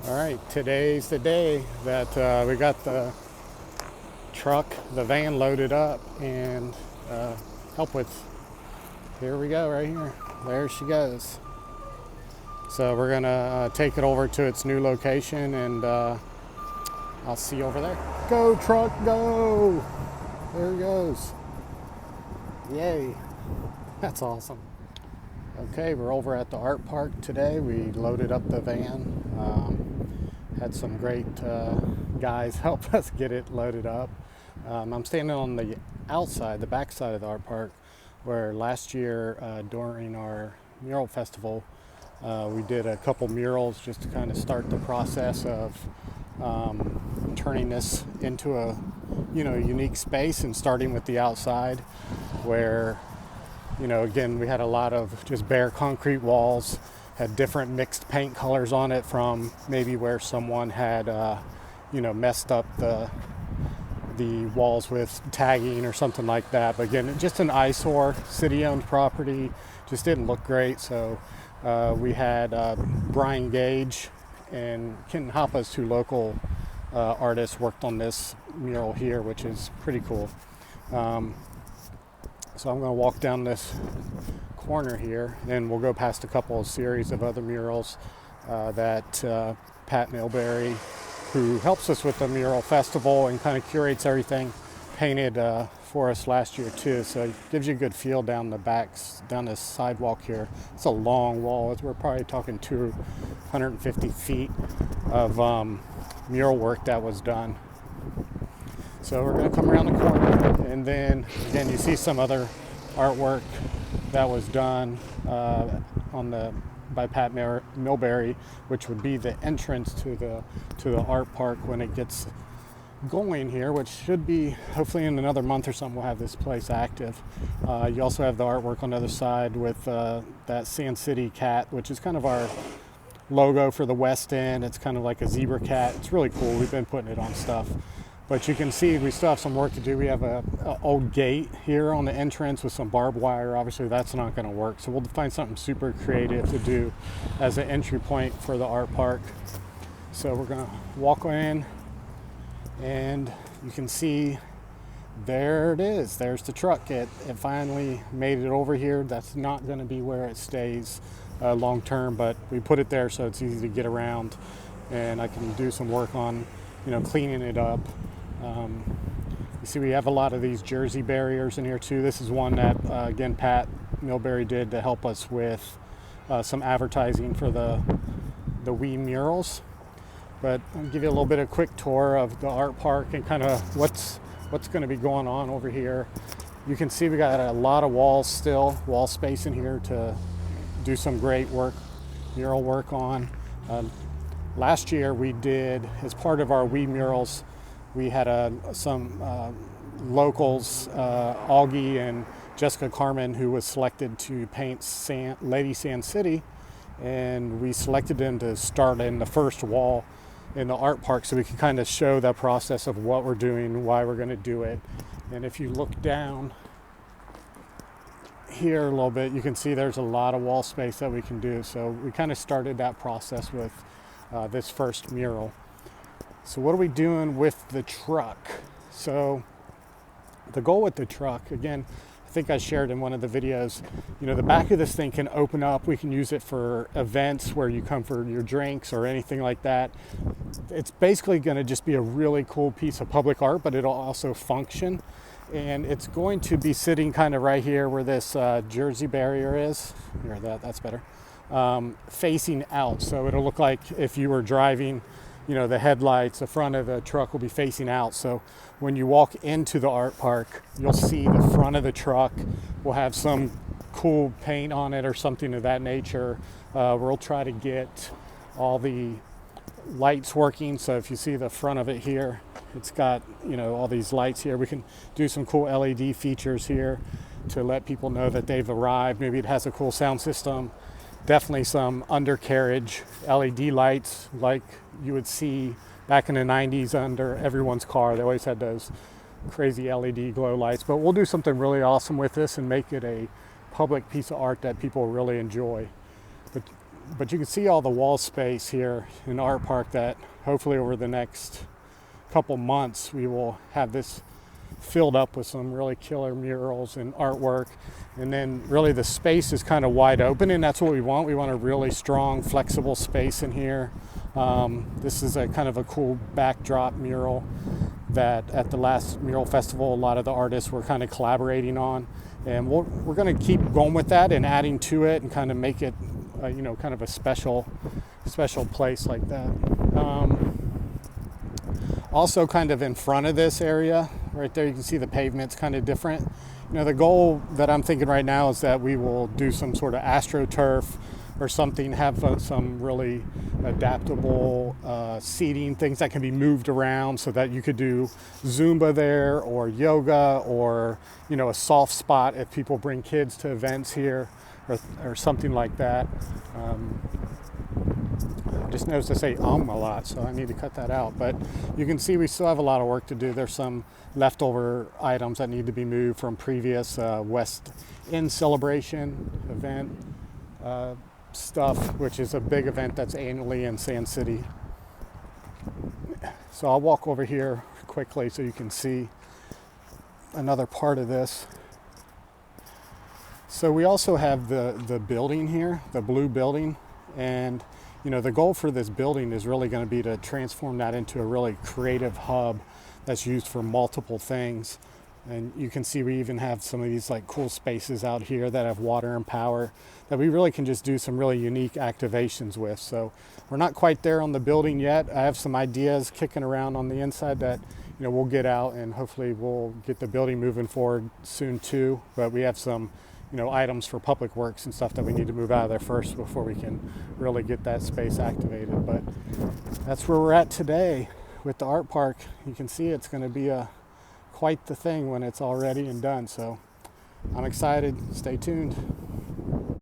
All right, today's the day that we got the truck, the van loaded up and help with. Here we go, right here. There she goes. So we're gonna take it over to its new location and I'll see you over there. Go truck, go! There it goes. Yay, that's awesome. Okay, we're over at the art park today. We loaded up the van. Had some great guys help us get it loaded up. I'm standing on the outside, the back side of the art park, where last year during our mural festival, we did a couple murals just to kind of start the process of turning this into a unique space, and starting with the outside where again, we had a lot of just bare concrete walls, had different mixed paint colors on it from maybe where someone had, messed up the walls with tagging or something like that. But again, just an eyesore, city-owned property, just didn't look great. So we had Brian Gage and Ken Hoppus, two local artists, worked on this mural here, which is pretty cool. So I'm going to walk down this corner here, and we'll go past a couple of series of other murals that Pat Milbury, who helps us with the mural festival and kind of curates everything, painted for us last year too. So it gives you a good feel down the backs, down this sidewalk here. It's a long wall. We're probably talking 250 feet of mural work that was done. So we're going to come around the corner, and then again you see some other artwork that was done by Pat Milbury, which would be the entrance to the art park when it gets going here, which should be hopefully in another month or something. We'll have this place active. You also have the artwork on the other side with that Sand City cat, which is kind of our logo for the West End. It's kind of like a zebra cat. It's really cool. We've been putting it on stuff. But you can see we still have some work to do. We have a old gate here on the entrance with some barbed wire. Obviously that's not going to work. So we'll find something super creative to do as an entry point for the art park. So we're going to walk in, and you can see there it is. There's the truck. It finally made it over here. That's not going to be where it stays long term, but we put it there so it's easy to get around, and I can do some work on cleaning it up. You see we have a lot of these Jersey barriers in here too. This is one that again Pat Milbury did to help us with some advertising for the Wii murals. But I'll give you a little bit of quick tour of the art park and kind of what's going to be going on over here. You can see we got a lot of wall space in here to do some great work, mural work on. Last year we did, as part of our Wii murals, we had some locals, Augie and Jessica Carmen, who was selected to paint Lady Sand City, and we selected them to start in the first wall in the art park so we can kind of show that process of what we're doing, why we're going to do it. And if you look down here a little bit, you can see there's a lot of wall space that we can do. So we kind of started that process with this first mural. So what are we doing with the truck? So the goal with the truck, again, I think I shared in one of the videos, the back of this thing can open up. We can use it for events where you come for your drinks or anything like that. It's basically going to just be a really cool piece of public art, but it'll also function. And it's going to be sitting kind of right here where this Jersey barrier is. Here, that's better. Facing out, so it'll look like if you were driving, the headlights, the front of the truck will be facing out. So when you walk into the art park, you'll see the front of the truck will have some cool paint on it or something of that nature. We'll try to get all the lights working. So if you see the front of it here, it's got all these lights here. We can do some cool LED features here to let people know that they've arrived. Maybe it has a cool sound system. Definitely some undercarriage LED lights like you would see back in the 90s under everyone's car. They always had those crazy LED glow lights. But we'll do something really awesome with this and make it a public piece of art that people really enjoy. But But you can see all the wall space here in the art park that hopefully over the next couple months we will have this filled up with some really killer murals and artwork. And then really the space is kind of wide open, and that's what we want. We want a really strong, flexible space in here. This is a kind of a cool backdrop mural that at the last mural festival, a lot of the artists were kind of collaborating on. And we're going to keep going with that and adding to it and kind of make it, kind of a special place like that. Also kind of in front of this area, right there, you can see the pavement's kind of different. The goal that I'm thinking right now is that we will do some sort of AstroTurf or something, have some really adaptable seating, things that can be moved around so that you could do Zumba there or yoga or, a soft spot if people bring kids to events here or something like that. I just noticed I say a lot, so I need to cut that out. But you can see we still have a lot of work to do. There's some leftover items that need to be moved from previous West End celebration event stuff, which is a big event that's annually in Sand City. So I'll walk over here quickly so you can see another part of this. So we also have the building here, the blue building, and the goal for this building is really going to be to transform that into a really creative hub that's used for multiple things. And you can see we even have some of these like cool spaces out here that have water and power that we really can just do some really unique activations with. So we're not quite there on the building yet. I have some ideas kicking around on the inside that we'll get out, and hopefully we'll get the building moving forward soon too. But we have some items for public works and stuff that we need to move out of there first before we can really get that space activated. But that's where we're at today with the art park. You can see it's going to be quite the thing when it's all ready and done. So I'm excited. Stay tuned.